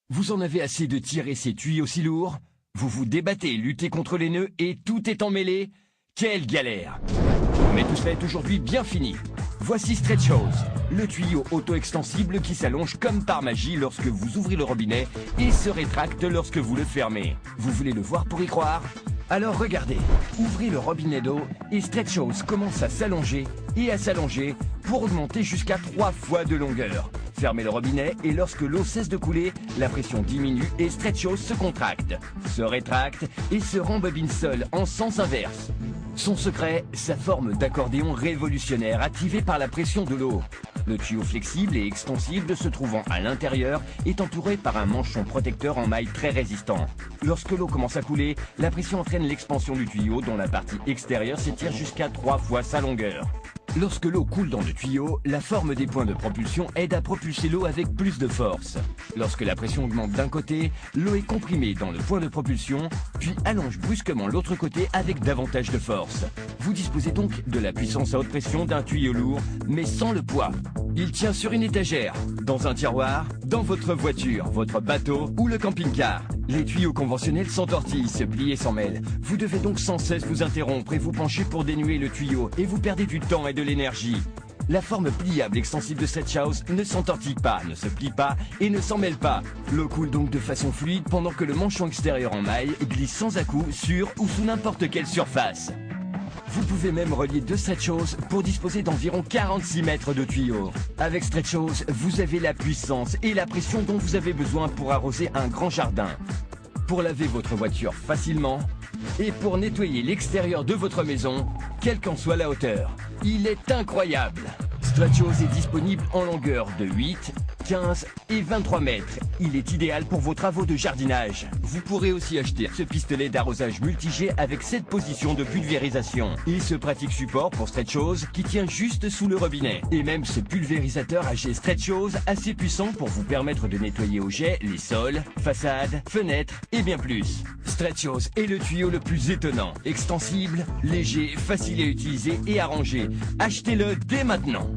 Vous en avez assez de tirer ces tuyaux si lourds? Vous vous débattez, luttez contre les nœuds et tout est emmêlé? Quelle galère! Mais tout cela est aujourd'hui bien fini. Voici Stretch Hose, le tuyau auto-extensible qui s'allonge comme par magie lorsque vous ouvrez le robinet et se rétracte lorsque vous le fermez. Vous voulez le voir pour y croire? Alors regardez, ouvrez le robinet d'eau et Stretch Hose commence à s'allonger et à s'allonger pour augmenter jusqu'à 3 fois de longueur. Fermez le robinet et lorsque l'eau cesse de couler, la pression diminue et Stretch Hose se contracte, se rétracte et se rembobine seul en sens inverse. Son secret, sa forme d'accordéon révolutionnaire activée par la pression de l'eau. Le tuyau flexible et extensible se trouvant à l'intérieur est entouré par un manchon protecteur en maille très résistant. Lorsque l'eau commence à couler, la pression entraîne l'expansion du tuyau dont la partie extérieure s'étire jusqu'à 3 fois sa longueur. Lorsque l'eau coule dans le tuyau, la forme des points de propulsion aide à propulser l'eau avec plus de force. Lorsque la pression augmente d'un côté, l'eau est comprimée dans le point de propulsion, puis allonge brusquement l'autre côté avec davantage de force. Vous disposez donc de la puissance à haute pression d'un tuyau lourd, mais sans le poids. Il tient sur une étagère, dans un tiroir, dans votre voiture, votre bateau ou le camping-car. Les tuyaux conventionnels s'entortillent, se plient et s'en mêlent. Vous devez donc sans cesse vous interrompre et vous pencher pour dénuer le tuyau et vous perdez du temps et de l'énergie. La forme pliable extensible de Stretch Hose ne s'entortille pas, ne se plie pas et ne s'en mêle pas. L'eau coule donc de façon fluide pendant que le manchon extérieur en maille glisse sans à-coups sur ou sous n'importe quelle surface. Vous pouvez même relier 2 Stretch Hose pour disposer d'environ 46 mètres de tuyaux. Avec Stretch Hose, vous avez la puissance et la pression dont vous avez besoin pour arroser un grand jardin, pour laver votre voiture facilement et pour nettoyer l'extérieur de votre maison, quelle qu'en soit la hauteur. Il est incroyable! Stretch Hose est disponible en longueur de 8, 15 et 23 mètres. Il est idéal pour vos travaux de jardinage. Vous pourrez aussi acheter ce pistolet d'arrosage multijet avec 7 positions de pulvérisation et ce pratique support pour Stretch Hose qui tient juste sous le robinet. Et même ce pulvérisateur à jet Stretch Hose assez puissant pour vous permettre de nettoyer au jet les sols, façades, fenêtres et bien plus. Stretch Hose est le tuyau le plus étonnant, extensible, léger, facile à utiliser et à ranger. Achetez-le dès maintenant.